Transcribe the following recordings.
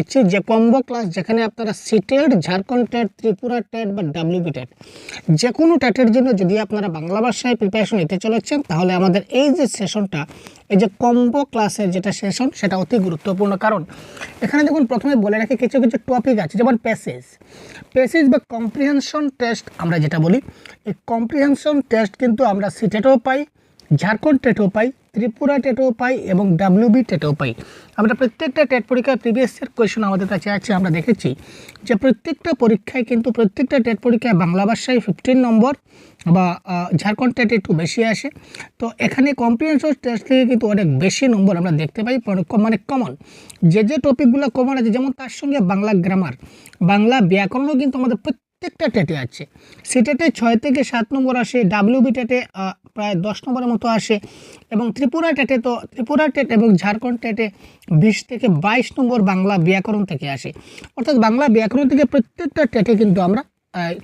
করছি যে combo class যেখানে আপনারা CTET, Jharkhand TET, Tripura TET বা ডাব্লিউবি টেট যে কোনো টেটের জন্য যদি আপনারা বাংলা ভাষায় প্রিপারেশন নিতে চলেছেন, তাহলে আমাদের এই যে সেশনটা, এই যে কম্বো ক্লাসের যেটা সেশন, সেটা অতি গুরুত্বপূর্ণ। কারণ এখানে দেখুন প্রথমে বলে রাখি কিছু কিছু টপিক আছে, যেমন প্যাসেজ বা কম্প্রিহেনশন টেস্ট আমরা যেটা বলি, এই কম্প্রিহেনশন টেস্ট কিন্তু আমরা সিটেটও পাই, ঝাড়খণ্ড টেটও পাই, ত্রিপুরা টেটও পাই এবং ডাব্লিউবি টেটও পাই। আমরা প্রত্যেকটা টেট পরীক্ষায় প্রিভিয়াস ইয়ার কোয়েশন আমাদের কাছে আছে, আমরা দেখেছি যে প্রত্যেকটা পরীক্ষায় কিন্তু প্রত্যেকটা টেট পরীক্ষায় বাংলা ভাষায় 15 নম্বর বা ঝাড়খণ্ড টেট একটু বেশি আসে। তো এখানে কম্প্রিহেনশন টেস্ট থেকে কিন্তু অনেক বেশি নম্বর আমরা দেখতে পাই, মানে কমন যে টপিকগুলো কমন আছে, যেমন তার সঙ্গে বাংলা গ্রামার, বাংলা ব্যাকরণও কিন্তু আমাদের প্রত্যেকটা টেটে আছে। সিটেটে 6 থেকে 7 নম্বর আসে, ডাব্লিউবি টেটে প্রায় 10 নম্বরের মতো আসে এবং ত্রিপুরা টেট এবং ঝাড়খণ্ড টেটে 20 থেকে 22 নম্বর বাংলা ব্যাকরণ থেকে আসে। অর্থাৎ বাংলা ব্যাকরণ থেকে প্রত্যেকটা টেটে কিন্তু আমরা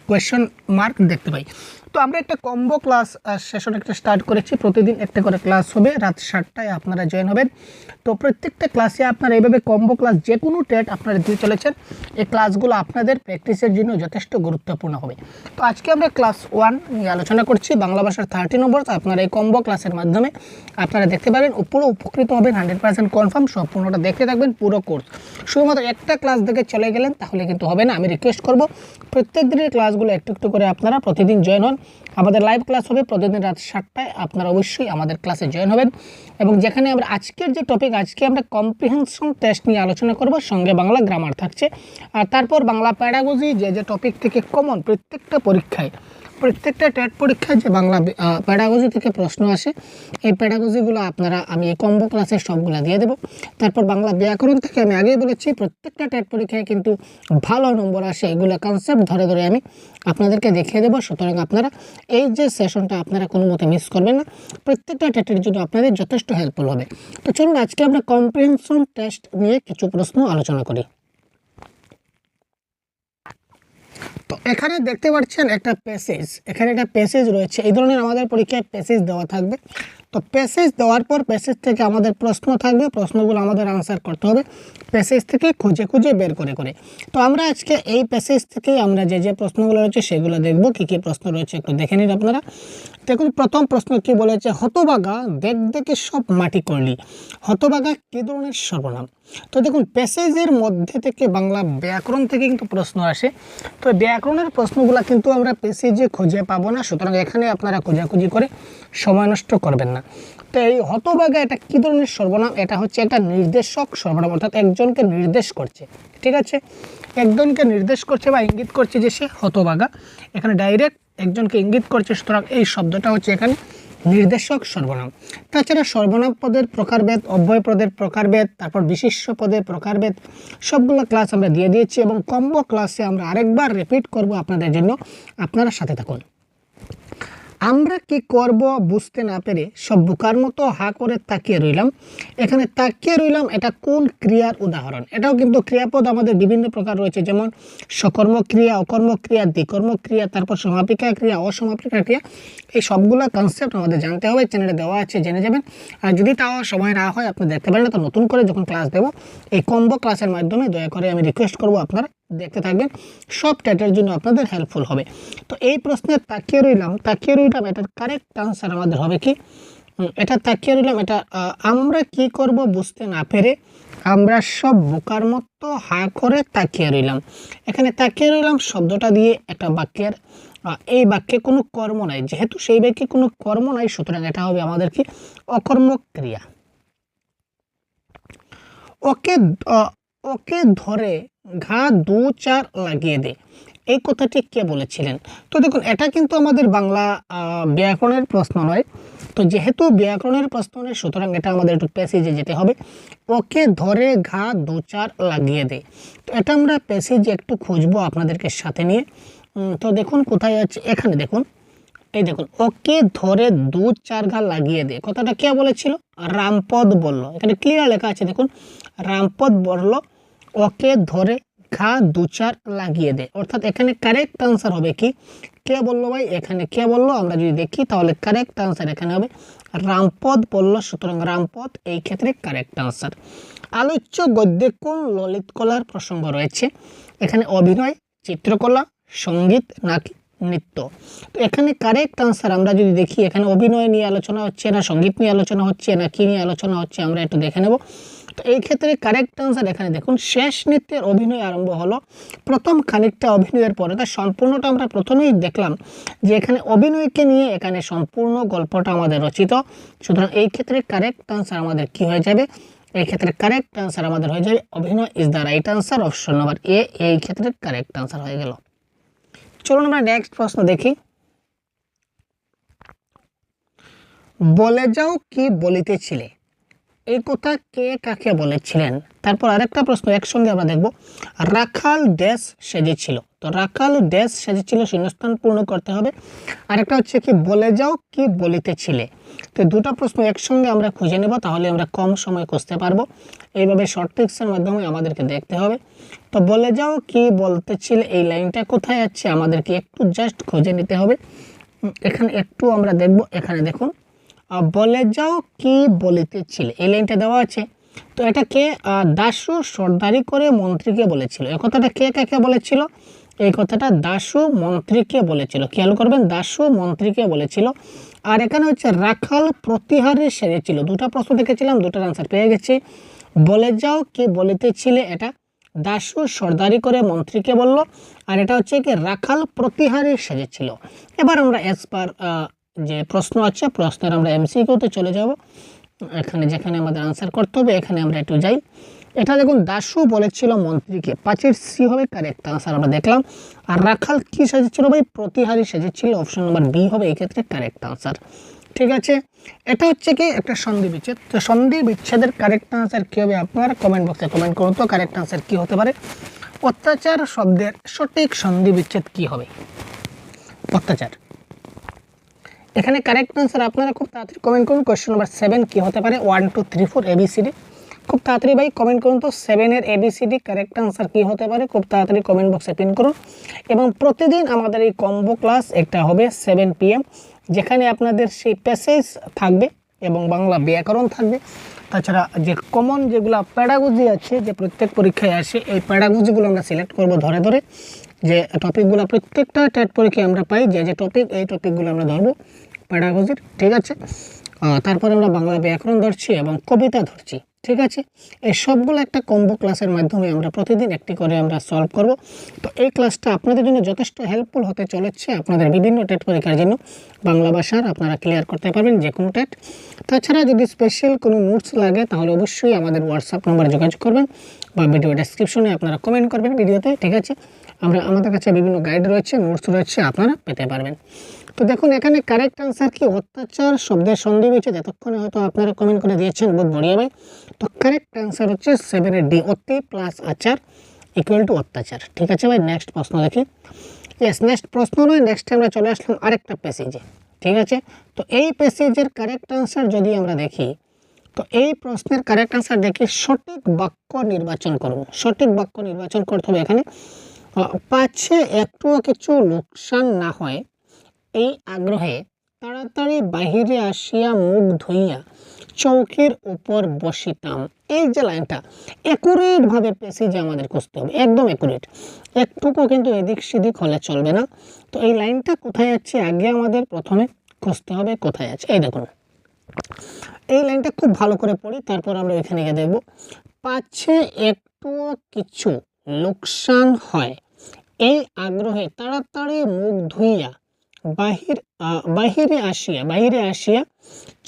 কোয়েশ্চন মার্ক দেখতে পাই। তো আমরা একটা কম্বো ক্লাস সেশন একটা স্টার্ট করেছি, প্রতিদিন একটা করে ক্লাস হবে, রাত 7টায় আপনারা জয়েন হবেন। তো প্রত্যেকটা ক্লাসে আপনারা এইভাবে কম্বো ক্লাস যে কোনো টেট আপনারা দিয়ে চলেছেন, এই ক্লাসগুলো আপনাদের প্র্যাকটিসের জন্য যথেষ্ট গুরুত্বপূর্ণ হবে। তো আজকে আমরা ক্লাস 1 নিয়ে আলোচনা করছি, বাংলা ভাষার 30 নম্বর। তো আপনারা এই কম্বো ক্লাসের মাধ্যমে আপনারা দেখতে পারেন, পুরো উপকৃত হবেন, 100% কনফার্ম। সম্পূর্ণটা দেখতে থাকবেন পুরো কোর্স। শুধুমাত্র একটা ক্লাস দেখে চলে গেলেন তাহলে কিন্তু হবে না। আমি রিকোয়েস্ট করব প্রত্যেক দিনের ক্লাসগুলো একটু একটু করে আপনারা প্রতিদিন জয়েন হন। আমাদের লাইভ ক্লাস হবে প্রতিদিন রাত 7টায়, আপনারা অবশ্যই আমাদের ক্লাসে জয়েন হবেন। এবং যেখানে আমরা আজকের যে টপিক, আজকে আমরা কম্প্রিহেনশন টেস্ট নিয়ে আলোচনা করব, সঙ্গে বাংলা গ্রামার থাকছে, আর তারপর বাংলা প্যাডাগজি যে টপিক থেকে কমন প্রত্যেকটা টেট পরীক্ষায় যে বাংলা প্যাডাগজি থেকে প্রশ্ন আসে, এই প্যাডাগজিগুলো আমি এই কম্বো ক্লাসের সবগুলো দিয়ে দেবো। তারপর বাংলা ব্যাকরণ থেকে আমি আগেই বলেছি প্রত্যেকটা টেট পরীক্ষায় কিন্তু ভালো নম্বর আসে, এগুলো কনসেপ্ট ধরে ধরে আমি আপনাদেরকে দেখিয়ে দেবো। সুতরাং আপনারা এই যে সেশনটা আপনারা কোনো মতে মিস করবেন না, প্রত্যেকটা টেটের জন্য আপনাদের যথেষ্ট হেল্পফুল হবে। তো চলুন আজকে আমরা কম্প্রিহেনশন টেস্ট নিয়ে কিছু প্রশ্ন আলোচনা করি। তো এখানে দেখতে পাচ্ছেন এখানে একটা প্যাসেজ রয়েছে। এই ধরনের আমাদের পরীক্ষায় প্যাসেজ দেওয়া থাকবে। তো প্যাসেজ দেওয়ার পর প্যাসেজ থেকে আমাদের প্রশ্ন থাকবে, প্রশ্নগুলো আমাদের আনসার করতে হবে প্যাসেজ থেকে খুঁজে বের করে। তো আমরা আজকে এই প্যাসেজ থেকে আমরা যে প্রশ্নগুলো রয়েছে সেগুলো দেখব। কী প্রশ্ন রয়েছে একটু দেখে নিন আপনারা। দেখুন প্রথম প্রশ্ন কি বলেছে, হতবাগা দেখে সব মাটি করলি। হতবাগা কী ধরনের সর্বনাম? তো দেখুন প্যাসেজের মধ্যে থেকে বাংলা ব্যাকরণ থেকে কিন্তু প্রশ্ন আসে। তো ব্যাকরণের প্রশ্নগুলো কিন্তু আমরা প্যাসেজে খুঁজে পাবো না, সুতরাং এখানে আপনারা খোঁজাখুঁজি করে সময় নষ্ট করবেন না। তো এই হতবাগা এটা কী ধরনের সর্বনাম? এটা হচ্ছে একটা নির্দেশক সর্বনাম, অর্থাৎ একজনকে নির্দেশ করছে। ঠিক আছে, একজনকে নির্দেশ করছে বা ইঙ্গিত করছে যে সে হতবাগা, এখানে ডাইরেক্ট একজনকে ইঙ্গিত করছে, সুতরাং এই শব্দটা হচ্ছে এখানে নির্দেশক সর্বনাম। তাছাড়া সর্বনাম পদের প্রকারভেদ, অব্যয় পদের প্রকারভেদ, তারপর বিশেষ্য পদের প্রকারভেদ, সবগুলো ক্লাস আমরা দিয়ে দিয়েছি এবং কম্বো ক্লাসে আমরা আরেকবার রিপিট করব আপনাদের জন্য, আপনারা সাথে থাকুন। আমরা কি করব বুঝতে না পেরে সব বোকার মতো হা করে তাকিয়ে রইলাম। এখানে তাকিয়ে রইলাম এটা কোন ক্রিয়ার উদাহরণ? এটাও কিন্তু ক্রিয়াপদ আমাদের বিভিন্ন প্রকার রয়েছে, যেমন সকর্মক্রিয়া, অকর্মক্রিয়া, দ্বিকর্মক্রিয়া, তারপর সমাপিকা ক্রিয়া, অসমাপিকা ক্রিয়া। এই সবগুলো কনসেপ্ট আমাদের জানতে হবে, চ্যানেলে দেওয়া আছে, জেনে যাবেন। আর যদি তাও সময় না হয় আপনি দেখতে পারেন, তো নতুন করে যখন ক্লাস দেবো এই কম্বো ক্লাসের মাধ্যমে দয়া করে আমি রিকোয়েস্ট করব আপনারা দেখতে থাকবেন, সব টেটের জন্য আপনাদের হেল্পফুল হবে। তো এই প্রশ্নের তাকিয়ে রইলাম এটার কারেক্ট আনসার আমাদের হবে কি? এটা তাকিয়ে রইলাম, এটা আমরা কি করব বুঝতে না পেরে আমরা সব বোকার মতো হা করে তাকিয়ে রইলাম। এখানে তাকিয়ে রইলাম শব্দটা দিয়ে একটা বাক্যের, এই বাক্যে কোনো কর্ম নাই, যেহেতু সেই বাক্যে কোনো কর্ম নাই, সুতরাং এটা হবে আমাদের কি? অকর্মক ক্রিয়া। ওকে ধরে ঘা 2-4 লাগিয়ে দে, এই কথাটি কে বলেছিলেন? তো দেখুন এটা কিন্তু আমাদের বাংলা ব্যাকরণের প্রশ্ন নয়, তো যেহেতু ব্যাকরণের প্রশ্ন নয়, সুতরাং এটা আমাদের একটু প্যাসেজে যেতে হবে। ওকে ধরে ঘা 2-4 লাগিয়ে দে, তো এটা আমরা প্যাসেজে একটু খুঁজবো আপনাদেরকে সাথে নিয়ে। তো দেখুন কোথায় আছে, এখানে দেখুন, এই দেখুন, ওকে ধরে 2-4 ঘা লাগিয়ে দে, কথাটা কে বলেছিল? রামপদ বলল। এখানে ক্লিয়ার লেখা আছে, দেখুন রামপদ বলল ওকে ধরে খা দু চার লাগিয়ে দে, অর্থাৎ এখানে কারেক্ট আনসার হবে কি, কে বললো ভাই, এখানে কে বললো, আমরা যদি দেখি তাহলে কারেক্ট আনসার এখানে হবে রামপদ বললো, সুতরাং রামপদ এই ক্ষেত্রে কারেক্ট আনসার। আলোচ্য গদ্যে কোন ললিত কলার প্রসঙ্গ রয়েছে, এখানে অভিনয়, চিত্রকলা, সঙ্গীত নাকি নৃত্য। তো এখানে কারেক্ট আনসার আমরা যদি দেখি, এখানে অভিনয় নিয়ে আলোচনা হচ্ছে না, সঙ্গীত নিয়ে আলোচনা হচ্ছে না, কি নিয়ে আলোচনা হচ্ছে আমরা একটু দেখে নেব। তো এই ক্ষেত্রে কারেক্ট আনসার এখানে দেখুন, শেষ নৃত্যের অভিনয় আরম্ভ হলো, প্রথম খানিকটা অভিনয়ের পরে, তাই সম্পূর্ণটা আমরা প্রথমেই দেখলাম যে এখানে অভিনয়কে নিয়ে এখানে সম্পূর্ণ গল্পটা আমাদের রচিত, সুতরাং এই ক্ষেত্রে কারেক্ট আনসার আমাদের কি হয়ে যাবে, এই ক্ষেত্রে কারেক্ট আনসার আমাদের হয়ে যাবে অভিনয় is the right answer, option number A এই ক্ষেত্রে কারেক্ট আনসার হয়ে গেল। চলুন আমরা নেক্সট প্রশ্ন দেখি। বলে যাও কি বলিতেছিলে, এই কথা কে কাকে বলেছিলেন। তারপর আরেকটা প্রশ্ন একসঙ্গে আমরা দেখব, রাখাল ড্যাশ সেজেছিল, তো রাখাল ড্যাশ সেজেছিল শূন্যস্থান পূর্ণ করতে হবে। আরেকটা হচ্ছে কি বলে যাও কি বলিতেছিলে, তো দুটো প্রশ্ন একসঙ্গে আমরা খুঁজে নেব, তাহলে আমরা কম সময় খুঁজতে পারবো। এইভাবে শর্ট ট্রিক্সের মাধ্যমে আমাদেরকে দেখতে হবে। তো বলে যাও কি বলতেছিলে এই লাইনটা কোথায় আছে আমাদেরকে একটু জাস্ট খুঁজে নিতে হবে। এখানে একটু আমরা দেখব, এখানে দেখুন বলে যাও কি বলিতেছিলে এই লাইনটা দেওয়া আছে। তো এটা কে, দাশু সর্দারি করে মন্ত্রীকে বলেছিল, এই কথাটা কে কাকে বলেছিল, এই কথাটা দাশু মন্ত্রীকে বলেছিল, খেয়াল করবেন দাশু মন্ত্রীকে বলেছিল। আর এখানে হচ্ছে রাখাল প্রতিহারে সেরেছিল, দুটা প্রশ্ন দেখেছিলাম, দুটার আনসার পেয়ে গেছি। বলে যাও কি বলিতেছিলে এটা দাশু সর্দারি করে মন্ত্রীকে বলল, আর এটা হচ্ছে কি রাখাল প্রতিহারে সেজেছিল। এবার আমরা এস পার যে প্রশ্ন আছে প্রশ্নের আমরা এমসিকিউতে চলে যাব, এখানে যেখানে আমাদের আনসার করতে হবে এখানে আমরা একটু যাই। এটা দেখুন দাশু বলেছিল মন্ত্রীকে, 5-এর সি হবে কারেক্ট আনসার আমরা দেখলাম। আর রাখাল কি সেজেছিল ভাই, প্রতিহারী সেজেছিল, অপশন নাম্বার বি হবে এই ক্ষেত্রে কারেক্ট আনসার। ঠিক আছে, এটা হচ্ছে কি একটা সন্ধি বিচ্ছেদ। তো সন্ধি বিচ্ছেদের কারেক্ট আনসার কী হবে আপনারা কমেন্ট বক্সে কমেন্ট করুন তো কারেক্ট আনসার কী হতে পারে। অত্যাচার শব্দের সঠিক সন্ধি বিচ্ছেদ কী হবে, অত্যাচার। এখানে কারেক্ট আনসার আপনারা খুব তাড়াতাড়ি কমেন্ট করুন, কোয়েশ্চেন নাম্বার 7 কী হতে পারে, 1 2 3 4 ABCD। খুব তাড়াতাড়ি ভাই কমেন্ট করুন তো 7-এর ABCD কারেক্ট আনসার কী হতে পারে, খুব তাড়াতাড়ি কমেন্ট বক্সে পিন করুন। এবং প্রতিদিন আমাদের এই কম্বো ক্লাস একটা হবে 7 PM, যেখানে আপনাদের সেই প্যাসেজ থাকবে এবং বাংলা ব্যাকরণ থাকবে। তাছাড়া যে কমন যেগুলো প্যাডাগজি আছে, যে প্রত্যেক পরীক্ষায় আসে, এই প্যাডাগজিগুলো আমরা সিলেক্ট করব ধরে ধরে, যে টপিকগুলো প্রত্যেকটা টেট পরীক্ষায় আমরা পাই, যে টপিক এই টপিকগুলো আমরা ধরবো প্যাডাগজির। ঠিক আছে, তারপরে আমরা বাংলা ব্যাকরণ ধরছি এবং কবিতা ধরছি। ঠিক আছে, এই সবগুলো একটা কম্বো ক্লাসের মাধ্যমে আমরা প্রতিদিন একটি করে আমরা সলভ করব। তো এই ক্লাসটা আপনাদের জন্য যথেষ্ট হেল্পফুল হতে চলেছে, আপনাদের বিভিন্ন টেট পরীক্ষার জন্য বাংলা ভাষার আপনারা ক্লিয়ার করতে পারবেন যে কোনো টেট। তাছাড়া যদি স্পেশাল কোনো নোটস লাগে তাহলে অবশ্যই আমাদের হোয়াটসঅ্যাপ নাম্বারে যোগাযোগ করবেন বা ভিডিও ডেসক্রিপশনে আপনারা কমেন্ট করবেন ভিডিওতে। ঠিক আছে, আমাদের কাছে বিভিন্ন গাইড রয়েছে, নোটস রয়েছে, আপনারা পেতে পারবেন। তো দেখুন এখানে কারেক্ট আনসার কি, অত্যাচার শব্দের সন্ধি বিচ্ছেদ, এতক্ষণে হয়তো আপনারা কমেন্ট করে দিয়েছেন, বহুত বড়িয়া ভাই। তো কারেক্ট আনসার হচ্ছে 7-এর ডি, অতি প্লাস আচার ইকুয়াল টু অত্যাচার। ঠিক আছে ভাই, নেক্সট প্রশ্ন দেখি। ইয়েস, নেক্সট প্রশ্ন নয়, নেক্সট আমরা চলে আসলাম আরেকটা প্যাসেজে। ঠিক আছে, তো এই প্যাসেজের কারেক্ট আনসার যদি আমরা দেখি, তো এই প্রশ্নের কারেক্ট আনসার দেখি, সঠিক বাক্য নির্বাচন করুন। সঠিক বাক্য নির্বাচন করতে হবে এখানে, পাছে একটুও কিছু লোকসান না হয় এই আগ্রহে তাড়াতাড়ি বাহিরে আসিয়া মুখ ধুইয়া চৌকির উপর বসিতাম। এই যে লাইনটা অ্যাকুরেটভাবে প্যাসেজে আমাদের খুঁজতে হবে, একদম অ্যাকুরেট, একটুকু কিন্তু এদিক সেদিক হলে চলবে না। তো এই লাইনটা কোথায় আছে আগে আমাদের প্রথমে খুঁজতে হবে, কোথায় আছে। এই দেখুন এই লাইনটা খুব ভালো করে পড়ি, তারপর আমরা এখানে গিয়ে দেখব, পাছে একটুও কিছু লোকসান হয় এই আগ্রহে তাড়াতাড়ি মুখ ধুইয়া বাহিরে আসিয়া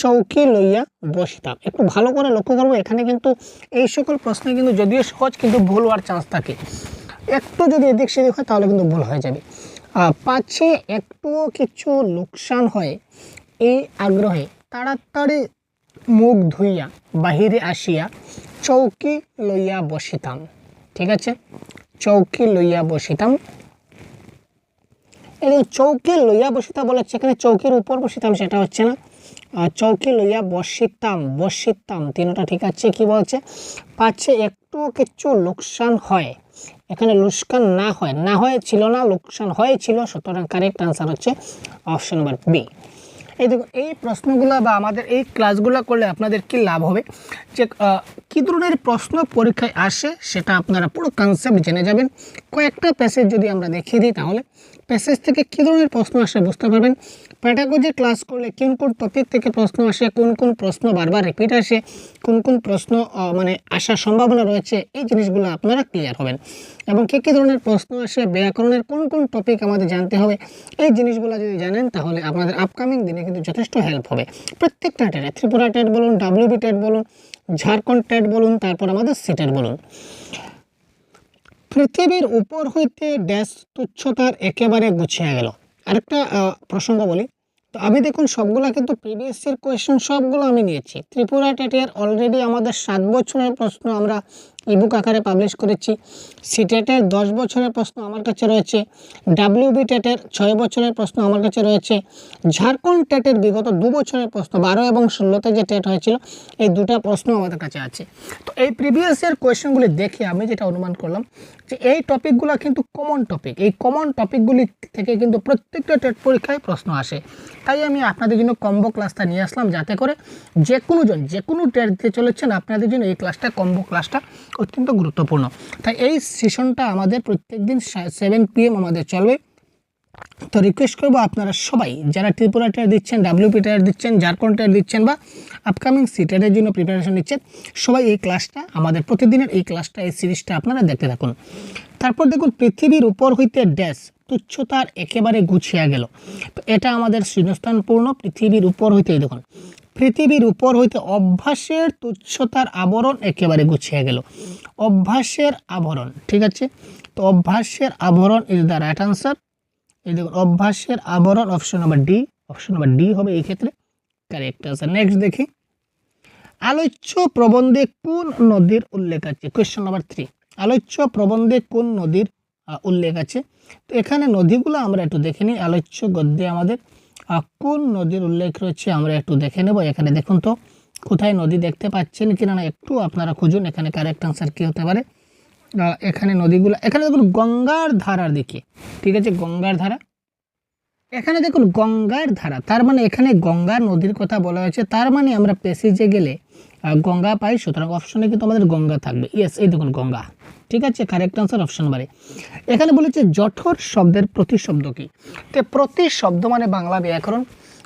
চৌকি লইয়া বসিতাম। একটু ভালো করে লক্ষ্য করবো, এখানে কিন্তু এই সকল প্রশ্নে কিন্তু যদিও সহজ কিন্তু ভুল হওয়ার চান্স থাকে, একটু যদি এদিক সেদিক হয় তাহলে কিন্তু ভুল হয়ে যাবে। পাছে একটুও কিছু লোকসান হয় এই আগ্রহে তাড়াতাড়ি মুখ ধুইয়া বাহিরে আসিয়া চৌকি লইয়া বসিতাম। ঠিক আছে, চৌকি লইয়া বসিতাম। এই চৌকি লইয়া বসিতাম বলেছে, এখানে চৌকির উপর বসিতাম সেটা হচ্ছে না, চৌকি লইয়া বসিতাম তিনটা ঠিক আছে। কি বলছে, পাছে একটু কিছু লোকসান হয় এখানে লোকসান না হয়েছিল না, লোকসান হয়েছিল, সুতরাং কারেক্ট আনসার হচ্ছে অপশন নাম্বার বি। এই দেখুন, এই প্রশ্নগুলো বা আমাদের এই ক্লাসগুলো করলে আপনাদের কি লাভ হবে, যে কী ধরনের প্রশ্ন পরীক্ষায় আসে সেটা আপনারা পুরো কনসেপ্ট জেনে যাবেন। কয়েকটা প্যাসেজ যদি আমরা দেখিয়ে দিই তাহলে প্যাসেজ থেকে কী ধরনের প্রশ্ন আসে বুঝতে পারবেন। প্যাডাগজি ক্লাস করলে কোন কোন টপিক থেকে প্রশ্ন আসে, কোন কোন প্রশ্ন বারবার রিপিট আসে, কোন কোন প্রশ্ন মানে আসার সম্ভাবনা রয়েছে, এই জিনিসগুলো আপনারা ক্লিয়ার হবেন। এবং কী ধরনের প্রশ্ন আসে, ব্যাকরণের কোন কোন টপিক আমাদের জানতে হবে, এই জিনিসগুলো যদি জানেন তাহলে আপনাদের আপকামিং দিনে কিন্তু যথেষ্ট হেল্প হবে। প্রত্যেকটা টেটে, ত্রিপুরা টেট বলুন, ডাব্লিউবি টেট বলুন, ঝাড়খণ্ড টেট বলুন, তারপর আমাদের সিটেট বলুন। পৃথিবীর উপর হইতে ড্যাশ তুচ্ছতার একেবারে গুছিয়ে গেল। আরেকটা প্রসঙ্গ বলি, তো আমি দেখুন সবগুলা কিন্তু প্রিভিয়াস ইয়ার কোয়েশ্চেন সবগুলো আমি নিয়েছি। ত্রিপুরা টেটের অলরেডি আমাদের 7 বছরের প্রশ্ন আমরা ইবুক আকারে পাবলিশ করেছি। সিটেটের 10 বছরের প্রশ্ন আমার কাছে রয়েছে। ডাব্লিউবি টেটের 6 বছরের প্রশ্ন আমার কাছে রয়েছে। ঝাড়খণ্ড টেটের বিগত 2 বছরের প্রশ্ন 12 এবং 16তে যে টেট হয়েছিল, এই দুটা প্রশ্ন আমাদের কাছে আছে। তো এই প্রিভিয়াস ইয়ার কোয়েশ্চেনগুলি দেখে আমি যেটা অনুমান করলাম যে এই টপিকগুলো কিন্তু কমন টপিক, এই কমন টপিকগুলি থেকে কিন্তু প্রত্যেকটা টেট পরীক্ষায় প্রশ্ন আসে। তাই আমি আপনাদের জন্য কম্বো ক্লাসটা নিয়ে আসলাম, যাতে করে যে কোনো টেট দিতে চলেছেন আপনাদের জন্য এই ক্লাসটা, কম্বো ক্লাসটা অত্যন্ত গুরুত্বপূর্ণ। তাই এই সেশনটা আমাদের প্রত্যেক দিন 7 PM আমাদের চলবে। তো রিকোয়েস্ট করবো আপনারা সবাই যারা ত্রিপুরা টেট দিচ্ছেন, ডাব্লিউপি টেট দিচ্ছেন, ঝাড়খণ্ড টেট দিচ্ছেন বা আপকামিং সিটেটের জন্য প্রিপারেশন নিচ্ছেন, সবাই এই ক্লাসটা, আমাদের প্রতিদিনের এই ক্লাসটা, এই সিরিজটা আপনারা দেখতে থাকুন। তারপর দেখুন, পৃথিবীর উপর হইতে ড্যাশ তুচ্ছতার একেবারে গুছিয়ে গেল। তো এটা আমাদের শূন্যস্থানপূর্ণ। পৃথিবীর উপর হইতে, দেখুন, পৃথিবীর উপর হইতে অভ্যাসের তুচ্ছতার আবরণ একেবারে গুছিয়ে গেল। অভ্যাসের আবরণ, ঠিক আছে, তো অভ্যাসের আবরণ ইজ দ্য রাইট আনসার। এই দেখুন, অভ্যাসের আবরণ option number D, option number D হবে এই ক্ষেত্রে কারেক্ট আনসার। নেক্সট দেখি, আলোচ্য প্রবন্ধে কোন নদীর উল্লেখ আছে? কোয়েশ্চন নাম্বার 3, আলোচ্য প্রবন্ধে কোন নদীর উল্লেখ আছে? তো এখানে নদীগুলো আমরা একটু দেখে নিই। আলোচ্য গদ্যে আমাদের কোন নদীর উল্লেখ রয়েছে আমরা একটু দেখে নেব। এখানে দেখুন তো কোথায় নদী দেখতে পাচ্ছেন কিনা, না একটু আপনারা খুঁজুন এখানে কারেক্ট আনসার কী হতে পারে। এখানে নদীগুলো, এখানে দেখুন গঙ্গার ধারার দিকে, ঠিক আছে, গঙ্গার ধারা, এখানে দেখুন গঙ্গার ধারা, তার মানে এখানে গঙ্গার নদীর কথা বলা হয়েছে, তার মানে আমরা প্যাসেজে গেলে গঙ্গা পাই, সুতরাং অপশনে কিন্তু আমাদের গঙ্গা থাকবে। ইয়েস, এই দেখুন গঙ্গা, ঠিক আছে, কারেক্ট আনসার অপশন বারে। এখানে বলেছে জঠর শব্দের প্রতিশব্দ কি? তো প্রতিশব্দ মানে বাংলা ব্যাকরণ।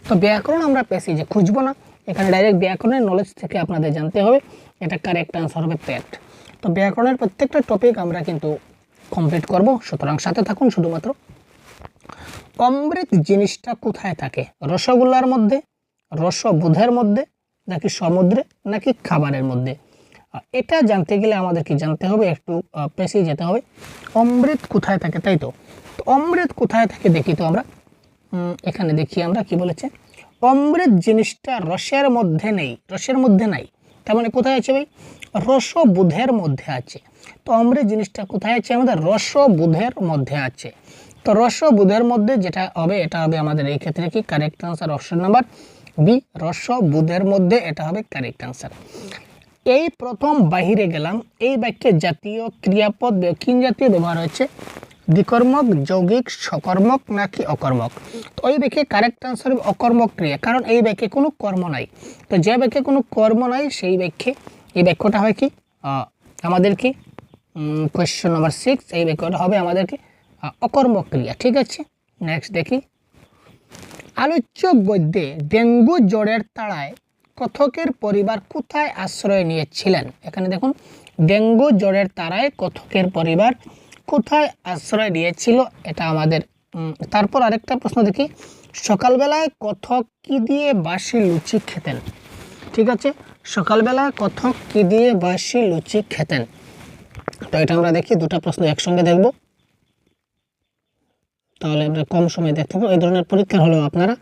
তো ব্যাকরণ আমরা প্যাসেজে খুঁজবো না, এখানে ডাইরেক্ট ব্যাকরণের নলেজ থেকে আপনাদের জানতে হবে। এটা কারেক্ট আনসার হবে প্যাট। তো ব্যাকরণের প্রত্যেকটা টপিক আমরা কিন্তু কমপ্লিট করব, সুতরাং সাথে থাকুন শুধুমাত্র। অমৃত জিনিসটা কোথায় থাকে? রসগোল্লার মধ্যে, রসবোধের মধ্যে, নাকি সমুদ্রে, নাকি খাবারের মধ্যে? এটা জানতে গেলে আমাদের কি জানতে হবে, একটু পেশি যেতে হবে। অমৃত কোথায় থাকে, তাই তো? তো অমৃত কোথায় থাকে দেখি তো আমরা, এখানে দেখি আমরা কি বলেছে, অমৃত জিনিসটা রসের মধ্যে নেই, রসের মধ্যে নাই, তার মানে কোথায় আছে ভাই? রসবোধের মধ্যে আছে। তো অমৃত জিনিসটা কোথায় আছে? আমাদের রসবোধের মধ্যে আছে। তো রসবোধের মধ্যে যেটা হবে এটা হবে আমাদের এই ক্ষেত্রে কি correct answer option number B, রসবোধের মধ্যে, এটা হবে কারেক্ট আনসার। এই প্রথম বাহিরে গেলাম, এই বাক্যে জাতীয় ক্রিয়াপদ কিন জাতীয় ব্যবহার হয়েছে? দ্বিকর্মক, যৌগিক, সকর্মক নাকি অকর্মক? তো ওই বাক্যে কারেক্ট আনসার হবে অকর্মক ক্রিয়া, কারণ এই বাক্যে কোনো কর্ম নাই। তো যে বাক্যে কোনো কর্ম নাই সেই বাক্যে এই বাক্যটা হয় কি আমাদের কি কোয়েশ্চন নাম্বার 6, এই বাক্যটা হবে আমাদের কি অকর্মক ক্রিয়া, ঠিক আছে। নেক্সট দেখি, আলোচ্য গদ্যে ডেঙ্গু জ্বরের তাড়ায় কথকের পরিবার কোথায় আশ্রয় নিয়েছিলেন? এখানে দেখুন, ডেঙ্গু জ্বরের তাড়ায় কথকের পরিবার কোথায় আশ্রয় নিয়েছিল, এটা আমাদের। তারপর আরেকটা প্রশ্ন দেখি, সকালবেলায় কথক কি দিয়ে বাসি লুচি খেতেন? ঠিক আছে, সকালবেলায় কথক কি দিয়ে বাসি লুচি খেতেন? তো এটা আমরা দেখি, দুটো প্রশ্ন একসঙ্গে দেখব, তাহলে আমরা কম সময় দেখতে পাবো। এই ধরনের পরীক্ষা হলেও আপনারা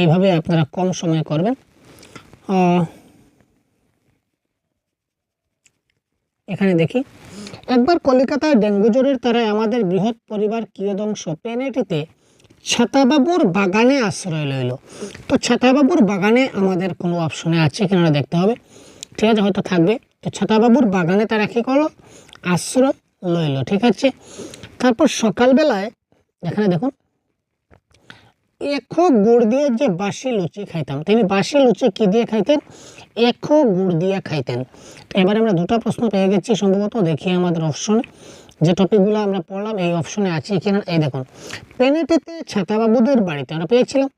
এইভাবে আপনারা কম সময়ে করবেন। এখানে দেখি, একবার কলিকাতায় ডেঙ্গু জ্বরের তারায় আমাদের বৃহৎ পরিবার কিয়দংশ পেনেটিতে ছাতাবাবুর বাগানে আশ্রয় লইল। তো ছাতাবাবুর বাগানে আমাদের কোনো অপশনে আছে কিনা দেখতে হবে, ঠিক আছে, হয়তো থাকবে। তো ছাতাবাবুর বাগানে তারা কী করলো? আশ্রয় লইল, ঠিক আছে। তারপর সকালবেলায় এখানে দেখুন, এখো গুড় দিয়ে যে বাসি লুচি খাইতাম, তিনি বাসি লুচি কি দিয়ে খাইতেন? এখো গুড় দিয়ে খাইতেন। তো এবার আমরা দুটো প্রশ্ন পেয়ে গেছি সম্ভবত, দেখি আমাদের অপশনে যে টপিকগুলো আমরা পড়লাম এই অপশনে আছে কিনা। এই দেখুন, পেনেটিতে ছাতাবাবুদের বাড়িতে আমরা পেয়েছিলাম।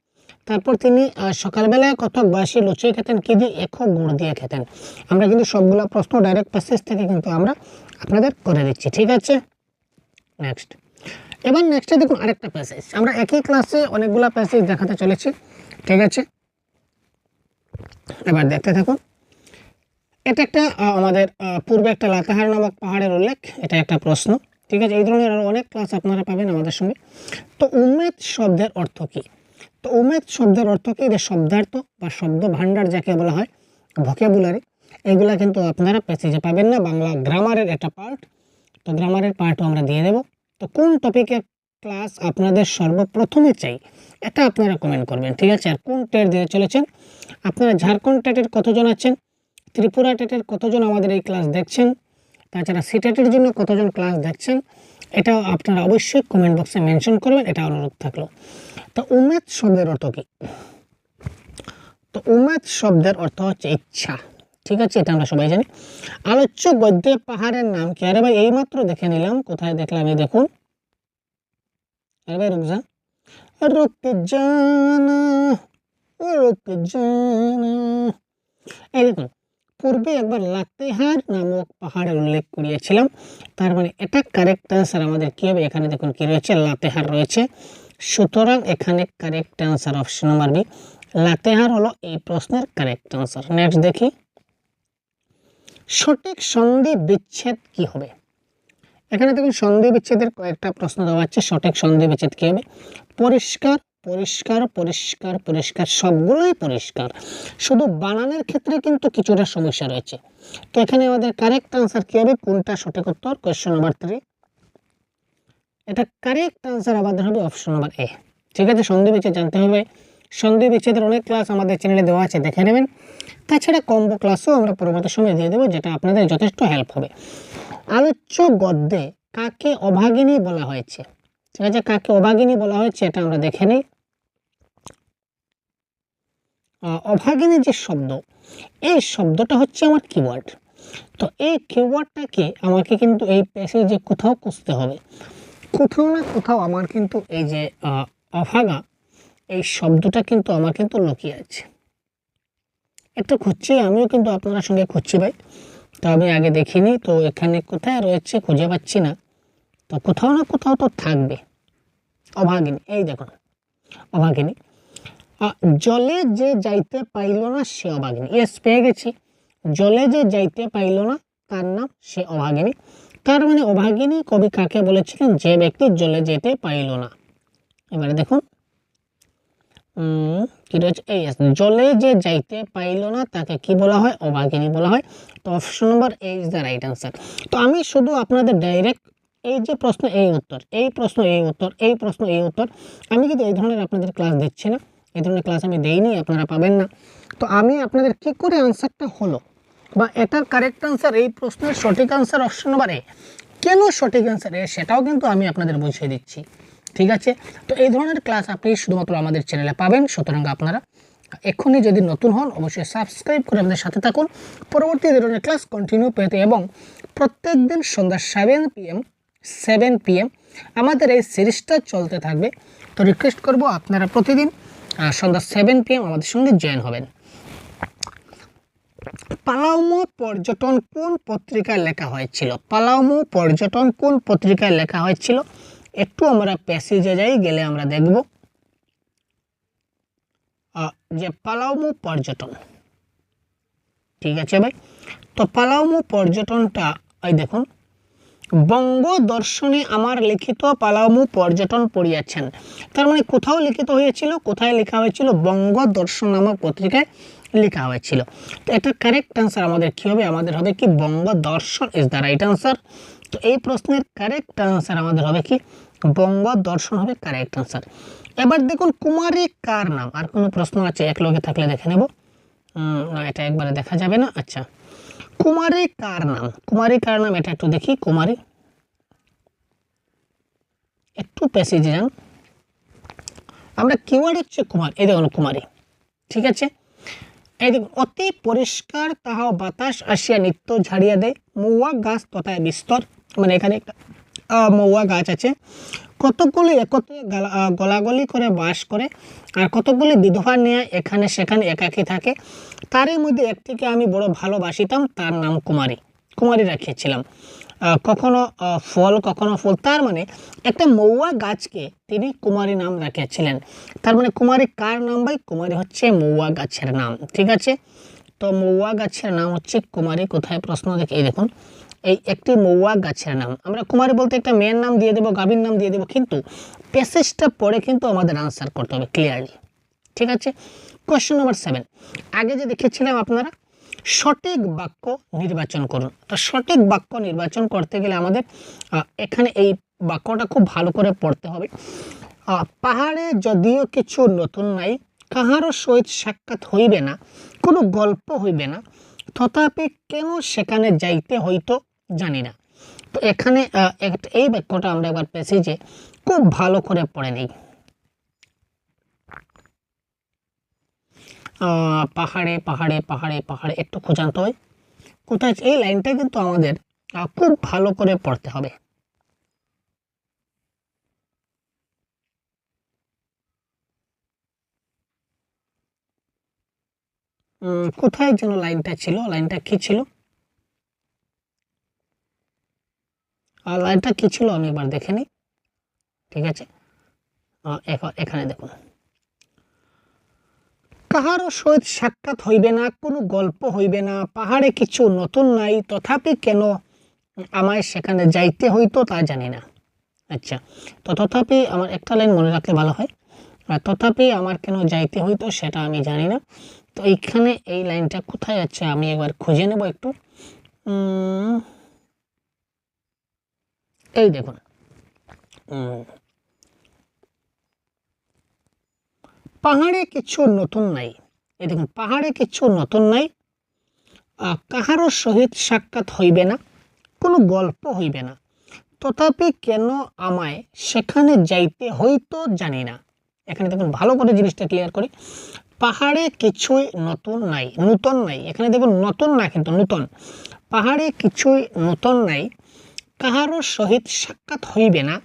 তারপর তিনি সকালবেলায় কতক বাসি লুচি খেতেন কি দিয়ে? এখো গুড় দিয়ে খেতেন। আমরা কিন্তু সবগুলো প্রশ্ন ডাইরেক্ট প্যাসেজ থেকে কিন্তু আমরা আপনাদের করে দিচ্ছি, ঠিক আছে। নেক্সট, এবার নেক্সটে দেখুন আরেকটা প্যাসেজ, আমরা একই ক্লাসে অনেকগুলো প্যাসেজ দেখাতে চলেছি, ঠিক আছে। এবার দেখতে থাকুন। এটা একটা আমাদের পূর্বে একটা লাতেহার নামক পাহাড়ের উল্লেখ, এটা একটা প্রশ্ন, ঠিক আছে। এই ধরনের আরও অনেক ক্লাস আপনারা পাবেন আমাদের সঙ্গে। তো উমেদ শব্দের অর্থ কী? তো উমেদ শব্দের অর্থ কী? যে শব্দার্থ বা শব্দ ভাণ্ডার যাকে বলা হয়, ভোকাবুলারি, এগুলা কিন্তু আপনারা প্যাসেজে পাবেন না, বাংলা গ্রামারের একটা পার্ট। তো গ্রামারের পার্টও আমরা দিয়ে দেব। তো কোন টপিকের ক্লাস আপনাদের সর্বপ্রথমে চাই এটা আপনারা কমেন্ট করবেন, ঠিক আছে। আর কোন টেট দিয়ে চলেছেন আপনারা, ঝাড়খণ্ড টেটের কতজন আছেন, ত্রিপুরা টেটের কতজন আমাদের এই ক্লাস দেখছেন, তাছাড়া সিটেটের জন্য কতজন ক্লাস দেখছেন, এটাও আপনারা অবশ্যই কমেন্ট বক্সে মেনশন করবেন, এটা অনুরোধ থাকলো। তো উমেদ শব্দের অর্থ কী? তো উমেদ শব্দের অর্থ হচ্ছে ইচ্ছা, ঠিক আছে, এটা আমরা সবাই জানি। আলোচ্য গদ্যে পাহাড়ের নাম কি? আরে ভাই এইমাত্র দেখে নিলাম, কোথায় দেখলাম? এই দেখুন, আরে ভাই রুক যা, রুক জানা, রুক জানা। এই দেখুন, পূর্বে একবার লাতেহার নামক পাহাড়ের উল্লেখ করিয়েছিলাম, তার মানে এটা কারেক্ট আনসার আমাদের কি হবে? এখানে দেখুন কি রয়েছে, লাতেহার রয়েছে, সুতরাং এখানে correct answer option number B, Latehar হলো এই প্রশ্নের কারেক্ট আনসার। নেক্সট দেখি, সঠিক সন্ধি বিচ্ছেদ কি হবে? এখানে দেখুন সন্ধি বিচ্ছেদের কয়েকটা প্রশ্ন দেওয়া আছে। সঠিক সন্ধি বিচ্ছেদ কি হবে? পরিষ্কার, পরিষ্কার, পরিষ্কার, পরিষ্কার, সবগুলোই পরিষ্কার, শুধু বানানের ক্ষেত্রে কিন্তু কিছুটা সমস্যা রয়েছে। তো এখানে আমাদের কারেক্ট আনসার কি হবে? কোনটা সঠিক উত্তর? কোয়েশ্চন নাম্বার 3, এটা কারেক্ট আনসার আমাদের হবে অপশন নাম্বার এ, ঠিক আছে। সন্ধি বিচ্ছেদ জানতে হবে, সন্ধি বিচ্ছেদের অনেক ক্লাস আমাদের চ্যানেলে দেওয়া আছে, দেখে নেবেন। তাছাড়া কম্বো ক্লাসও আমরা পরবর্তী সময় দিয়ে দেবো, যেটা আপনাদের যথেষ্ট হেল্প হবে। আলোচ্য গদ্যে কাকে অভাগিনী বলা হয়েছে? ঠিক আছে, কাকে অভাগিনী বলা হয়েছে এটা আমরা দেখে নিই। অভাগিনী যে শব্দ, এই শব্দটা হচ্ছে আমার কিওয়ার্ড। তো এই কিওয়ার্ডটাকে আমাকে কিন্তু এই প্যাসেজে কোথাও খুঁজতে হবে, কোথাও না কোথাও আমার কিন্তু এই যে অভাগা, এই শব্দটা কিন্তু আমার কিন্তু লুকিয়ে আছে। একটু খুঁজছি, আমিও কিন্তু আপনার সঙ্গে খুঁজছি ভাই, তো আমি আগে দেখিনি, তো এখানে কোথায় রয়েছে খুঁজে পাচ্ছি না, তো কোথাও না কোথাও তো থাকবে অভাগিনী। এই দেখুন অভাগিনী, জলে যে যাইতে পাইল না সে অভাগিনী। ইয়েস, পেয়ে গেছি, জলে যে যাইতে পাইল না তার নাম সে অভাগিনী। তার মানে অভাগিনী কবি কাকে বলেছিলেন? যে ব্যক্তি জলে যেতে পাইল না। এবারে দেখুন কি রয়েছে, এই জলে যে যাইতে পাইল না তাকে কি বলা হয়? অভাগিনী বলা হয়। তো option number A is the right answer. তো আমি শুধু আপনাদের ডাইরেক্ট এই যে প্রশ্ন এই উত্তর, এই প্রশ্ন এই উত্তর, এই প্রশ্ন এই উত্তর, আমি কিন্তু এই ধরনের আপনাদের ক্লাস দিচ্ছি না, এই ধরনের ক্লাস আমি দেইনি, আপনারা পাবেন না। তো আমি আপনাদের কি করে আনসারটা হলো বা এটার কারেক্ট আনসার, এই প্রশ্নের সঠিক আনসার অপশন নাম্বার এ, কেন সঠিক আনসার এ, সেটাও কিন্তু আমি আপনাদের বুঝিয়ে দিচ্ছি, ঠিক আছে। তো এই ধরনের ক্লাস আপনি শুধুমাত্র আমাদের চ্যানেলে পাবেন, সুতরাং আপনারা এখনই যদি নতুন হন অবশ্যই সাবস্ক্রাইব করে আমাদের সাথে থাকুন পরবর্তী ধরনের ক্লাস কন্টিনিউ পেতে। এবং প্রত্যেক দিন সন্ধ্যা 7 PM আমাদের এই সিরিজটা চলতে থাকবে। তো রিকোয়েস্ট করব আপনারা প্রতিদিন সন্ধ্যা 7 PM আমাদের সঙ্গে জয়েন হবেন। পালাউমো পর্যটন কোন পত্রিকায় লেখা হয়েছিল? পালাউমো পর্যটন কোন পত্রিকায় লেখা হয়েছিল? একটু আমরা প্যাসেজে যাই, গেলে আমরা দেখব যে পালাউমো পর্যটন, ঠিক আছে ভাই। তো পালাউমো পর্যটনটা এই দেখুন, বঙ্গ দর্শনে আমার লিখিত পালাউমো পর্যটন পড়িয়াছেন। তার মানে কোথাও লিখিত হয়েছিল, কোথায় লেখা হয়েছিল? বঙ্গ দর্শন নামক পত্রিকায় লেখা হয়েছিল। তো এটা কারেক্ট আনসার আমাদের কি হবে? আমাদের হবে কি বঙ্গ দর্শন ইজ দ্য রাইট আনসার। তো এই প্রশ্নের কারেক্ট আনসার আমাদের হবে কি বঙ্গ দর্শন হবে কারেক্ট আনসার। এবার দেখুন কুমারী কার নাম? আর কোনো প্রশ্ন আছে? এক লগে থাকলে দেখে নেব, না এটা একবারে দেখা যাবে না। আচ্ছা, কুমারী কার নাম? কুমারী কার নাম এটা একটু দেখি। কুমারী, একটু প্যাসেজে যান। আমরা কিওয়ার্ড হচ্ছে কুমার, এই দেখুন কুমারী, ঠিক আছে। এই দেখুন, অতি পরিষ্কার তাহা বাতাস আসিয়া নিত্য ঝাড়িয়া দেয়, মহুয়া গাছ তথায় বিস্তর। মানে এখানে একটা মহুয়া গাছ আছে, কতকগুলি একত্রে গলাগলি করে বাস করে, আর কতকগুলি বিধবা নিয়ে এখানে সেখানে একাকী থাকে। তারই মধ্যে একটিকে আমি বড় ভালোবাসিতাম, তার নাম কুমারী। কুমারী রাখিয়েছিলাম। কখনো ফল কখনো ফুল, তার মানে একটা মহুয়া গাছকে তিনি কুমারী নাম রাখিয়েছিলেন। তার মানে কুমারী কার নাম ভাই? কুমারী হচ্ছে মহুয়া গাছের নাম, ঠিক আছে। তো মহুয়া গাছের নাম হচ্ছে কুমারী। কোথায় প্রশ্ন দেখে, এই দেখুন, এই একটি মহুয়া গাছের নাম। আমরা কুমারী বলতে একটা মেয়ের নাম দিয়ে দেবো, গাভীর নাম দিয়ে দেবো, কিন্তু প্যাসেজটা পড়ে কিন্তু আমাদের আনসার করতে হবে ক্লিয়ারলি, ঠিক আছে। কোয়েশ্চেন নম্বর 7, আগে যে দেখেছিলাম আপনারা সঠিক বাক্য নির্বাচন করুন। তো সঠিক বাক্য নির্বাচন করতে গেলে আমাদের এখানে এই বাক্যটা খুব ভালো করে পড়তে হবে। পাহাড়ে যদিও কিছু নতুন নাই, কাহারও সহিত সাক্ষাৎ হইবে না, কোনো গল্প হইবে না, তথাপি কেন সেখানে যাইতে হইতো জানি না। তো এখানে এই বাক্যটা আমরা একবার প্যাসেজে খুব ভালো করে পড়ে নিই। পাহাড়ে পাহাড়ে পাহাড়ে পাহাড়ে, একটু খোঁজাতে হয় কোথায়, এই লাইনটা কিন্তু আমাদের খুব ভালো করে পড়তে হবে। কোথায় যেন লাইনটা ছিল, লাইনটা কি ছিল, লাইনটা কি ছিল আমি একবার দেখে নিই, ঠিক আছে। এখানে দেখুন, কাহারও সহিত সাক্ষাৎ হইবে না, কোনো গল্প হইবে না, পাহাড়ে কিছু নতুন নাই, তথাপি কেন আমায় সেখানে যাইতে হইতো তা জানি না। আচ্ছা, তো তথাপি আমার একটা লাইন মনে রাখলে ভালো হয়, তথাপি আমার কেন যাইতে হইতো সেটা আমি জানি না। তো এইখানে এই লাইনটা কোথায় আছে আমি একবার খুঁজে নেব একটু। এই দেখুন, পাহাড়ে কিছু নতুন নাই, এই দেখুন, পাহাড়ে কিছু নতুন নাই, কাহারও সহিত সাক্ষাৎ হইবে না, কোনো গল্প হইবে না, তথাপি কেন আমায় সেখানে যাইতে হইতো জানি না। এখানে দেখুন ভালো করে জিনিসটা ক্লিয়ার করি, পাহাড়ে কিছুই নতুন নাই, নূতন নাই, এখানে দেখুন নতুন না কিন্তু নূতন, পাহাড়ে কিছুই নতুন নাই, কাহারও সহিত সাক্ষাৎ হইবে না,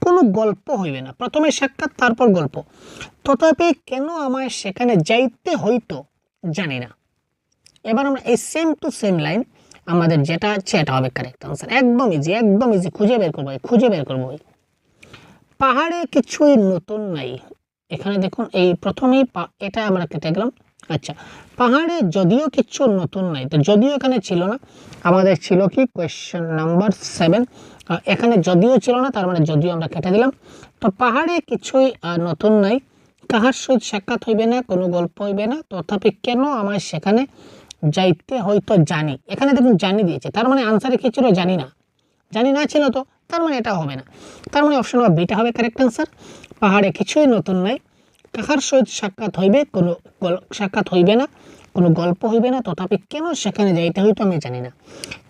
কোনো গল্প হইবে না, প্রথমে সাক্ষাৎ তারপর গল্প, তথাপি কেন আমায় সেখানে যাইতে হইতো জানি না। এবার আমরা এই সেম টু সেম লাইন আমাদের যেটা আছে এটা হবে কারেক্ট আনসার, একদম ইজি, একদম ইজি, খুঁজে বের করবো, খুঁজে বের করবো। পাহাড়ে কিছুই নতুন নাই, এখানে দেখুন এই প্রথমেই এটা আমরা কেটে গেলাম। আচ্ছা, পাহাড়ে যদিও কিছু নতুন নাই, তো যদিও এখানে ছিল না, আমাদের ছিল কি কোয়েশ্চেন নাম্বার 7, এখানে যদিও ছিল না, তার মানে যদিও আমরা কেটে দিলাম। তো পাহাড়ে কিছুই নতুন নাই, কাহার সহিত সাক্ষাৎ হইবে না, কোনো গল্প হইবে না, তথাপি কেন আমার সেখানে যাইতে হয়তো জানি, এখানে দেখুন জানি দিয়েছে, তার মানে আনসারে কি ছিল, জানি না, জানি না ছিল, তো তার মানে এটা হবে না, তার মানে অপশন নম্বর বিটা হবে কারেক্ট আনসার। পাহাড়ে কিছুই নতুন নাই, কাহার সহিত সাক্ষাৎ হইবে, কোনো সাক্ষাৎ হইবে না, কোনো গল্প হইবে না, তথাপি কেন সেখানে যাইতে হইতো আমি জানি না।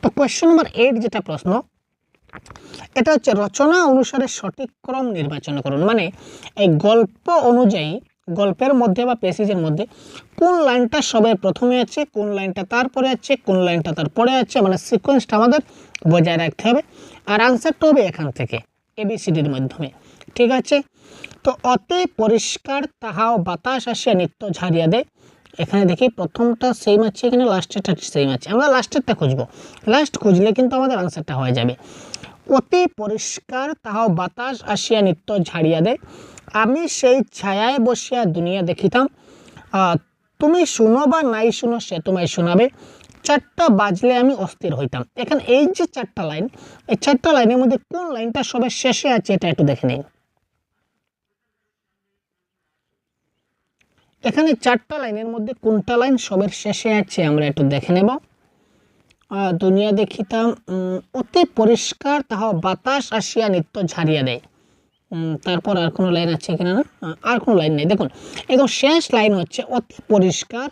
তো কোয়েশ্চেন নম্বর 8 যেটা প্রশ্ন, এটা হচ্ছে রচনা অনুসারে সঠিক ক্রম নির্বাচন করুন। মানে এই গল্প অনুযায়ী, গল্পের মধ্যে বা প্যাসেজের মধ্যে কোন লাইনটা সবার প্রথমে আছে, কোন লাইনটা তারপরে আছে, কোন লাইনটা তারপরে আছে, মানে সিকোয়েন্সটা আমাদের বজায় রাখতে হবে। আর আনসারটা হবে এখান থেকে ABCDর মাধ্যমে, ঠিক আছে। তো অতি পরিষ্কার তাহাও বাতাস আসিয়া নিত্য ঝাড়িয়া দেয়, এখানে দেখি প্রথমটা সেম আছে, এখানে লাস্টেরটা সেম আছে, আমরা লাস্টেরটা খুঁজবো, লাস্ট খুঁজলে কিন্তু আমাদের আনসারটা হয়ে যাবে। অতি পরিষ্কার তাহাও বাতাস আসিয়া নিত্য ঝাড়িয়া দেয়, আমি সেই ছায়ায় বসিয়া দুনিয়া দেখিতাম, তুমি শুনো বা নাই শুনো সে তোমায় শোনাবে, 4টা বাজলে আমি অস্থির হইতাম। এখানে এই যে 4টা লাইন, এই 4টা লাইনের মধ্যে কোন লাইনটা সবার শেষে আছে এটা একটু দেখে নিন। এখানে 4টা লাইনের মধ্যে কোনটা লাইন সবার শেষে আছে আমরা একটু দেখে নেব। দুনিয়া দেখিতাম, অতি পরিষ্কার তাহা বাতাস আসিয়া নিত্য ঝাড়িয়া দেয়, তারপর আর কোনো লাইন আছে কিনা না, আর কোনো লাইন নেই। দেখুন একদম শেষ লাইন হচ্ছে অতি পরিষ্কার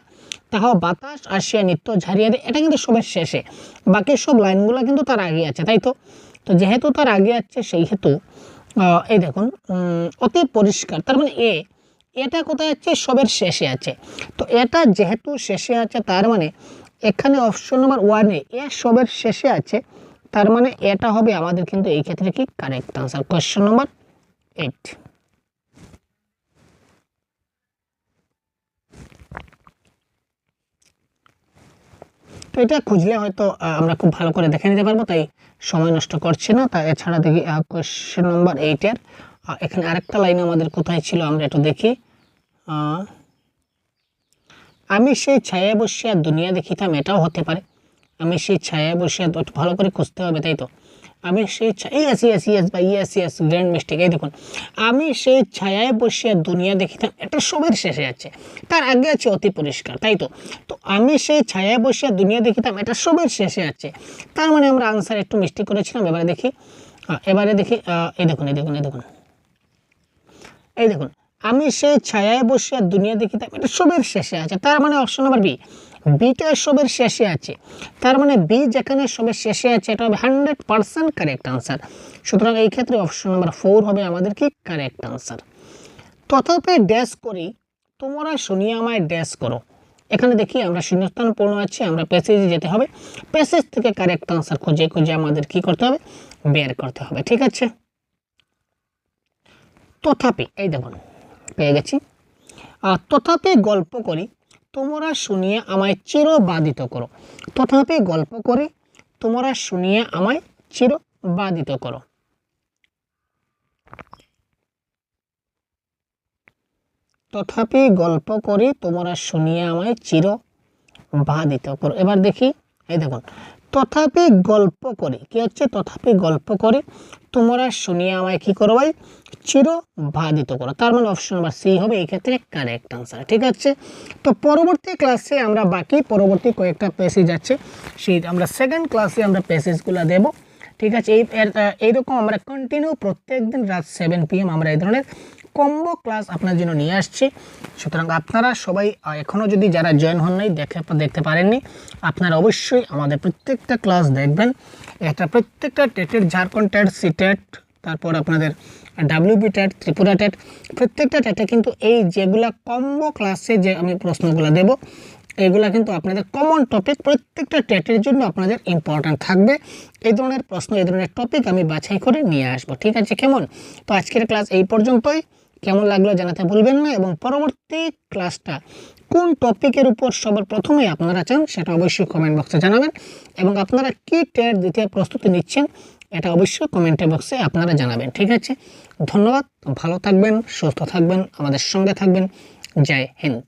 তাহা বাতাস আসিয়া নিত্য ঝাড়িয়া দেয়, এটা কিন্তু সবার শেষে, বাকি সব লাইনগুলো কিন্তু তার আগে আছে, তাই তো। তো যেহেতু তার আগে আছে সেই হেতু এই দেখুন অতি পরিষ্কার, তার মানে এটা কোথায় আছে, সবের শেষে আছে। তো এটা যেহেতু শেষে আছে তার মানে এখানে অপশন নাম্বার 1-এ সবের শেষে আছে, তার মানে এটা হবে আমাদের কিন্তু এই ক্ষেত্রে কি কারেক্ট আনসার, কোশ্চেন নাম্বার 8। তো এটা খুঁজলে হয়তো আমরা খুব ভালো করে দেখে নিতে পারবো, তাই সময় নষ্ট করছি না। তা এছাড়া দেখি কোশ্চেন নাম্বার 8-এর এখানে আরেকটা লাইন আমাদের কোথায় ছিল আমরা একটু দেখি। আমি সেই ছায়ায় বসিয়া দুনিয়া দেখিতাম, এটাও হতে পারে। আমি সেই ছায়ায় বসিয়া, একটু ভালো করে খুঁজতে হবে, তাই তো। আমি সেই ইয়েস গ্র্যান্ড মিস্টেক। এই দেখুন, আমি সেই ছায়ায় বসিয়া দুনিয়া দেখিতাম, এটা সবের শেষে আছে, তার আগে আছে অতি পরিষ্কার, তাই তো। তো আমি সেই ছায়ায় বসিয়া দুনিয়া দেখিতাম, এটা সবের শেষে আছে, তার মানে আমরা আনসার একটু মিস্টেক করেছিলাম। এবারে দেখি এই দেখুন আমি সেই ছায়ায় বসিয়া দুনিয়া দেখিতাম, এটা সবের শেষে আছে, তার মানে অপশন নাম্বার বিটা সবের শেষে আছে, তার মানে বি যেখানে সবের শেষে আছে এটা হবে 100% কারেক্ট আনসার। সুতরাং এই ক্ষেত্রে অপশন নাম্বার 4 হবে আমাদের কি কারেক্ট আনসার। তথাপি ড্যাশ করি তোমরা শুনিয়া আমায় ড্যাশ করো। এখানে দেখি আমরা শূন্যস্থান পূর্ণ আছে, আমরা প্যাসেজে যেতে হবে, প্যাসেজ থেকে কারেক্ট আনসার খুঁজে আমাদের কি করতে হবে, বের করতে হবে, ঠিক আছে। তথাপি এই দেখুন পেয়ে গেছি। তথাপি গল্প করি তোমরা শুনিয়া আমায় চির বাধিত করো। তথাপি গল্প করি তোমরা শুনিয়া আমায় চির বাধিত করো। তথাপি গল্প করি তোমরা শুনিয়া আমায় চির বাধিত করো। এবার দেখি, এই দেখুন তথাপি গল্প করি কি হচ্ছে, তথাপি গল্প করি তোমরা শুনিয়া আমায় কি করো ভাই, চির বাধিত করো, তার মানে অপশন নাম্বার সি হবে এই ক্ষেত্রে কারেক্ট আনসার, ঠিক আছে। তো পরবর্তী ক্লাসে আমরা বাকি পরবর্তী কয়েকটা প্যাসেজ আছে, সেই আমরা সেকেন্ড ক্লাসে আমরা প্যাসেজগুলো দেব, ঠিক আছে। এইরকম আমরা কন্টিনিউ প্রত্যেক দিন রাত 7 PM আমরা এই ধরনের কম্বো ক্লাস আপনার জন্য নিয়ে আসছি। সুতরাং আপনারা সবাই এখনও যদি যারা জয়েন হন নাই দেখতে পারেননি, আপনারা অবশ্যই আমাদের প্রত্যেকটা ক্লাস দেখবেন। এটা প্রত্যেকটা টেটের, ঝাড়খণ্ড টেট, সিটেট, তারপর আপনাদের WB টেট, ত্রিপুরা টেট, প্রত্যেকটা টেটে কিন্তু এই যেগুলা কম্বো ক্লাসে যে আমি প্রশ্নগুলো দেব এগুলা কিন্তু আপনাদের কমন টপিক, প্রত্যেকটা টেটের জন্য আপনাদের ইম্পর্ট্যান্ট থাকবে। এই ধরনের প্রশ্ন, এই ধরনের টপিক আমি বাছাই করে নিয়ে আসবো, ঠিক আছে। কেমন? তো আজকের ক্লাস এই পর্যন্তই। কেমন লাগলো জানাতে ভুলবেন না, এবং পরবর্তী ক্লাসটা কোন টপিকের উপর সবার প্রথমে আপনারা চান সেটা অবশ্যই কমেন্ট বক্সে জানাবেন, এবং আপনারা কি টেট দিতে প্রস্তুতি নিচ্ছেন এটা অবশ্যই কমেন্ট বক্সে আপনারা জানাবেন, ঠিক আছে। ধন্যবাদ, ভালো থাকবেন, সুস্থ থাকবেন, আমাদের সঙ্গে থাকবেন। জয় হিন্দ।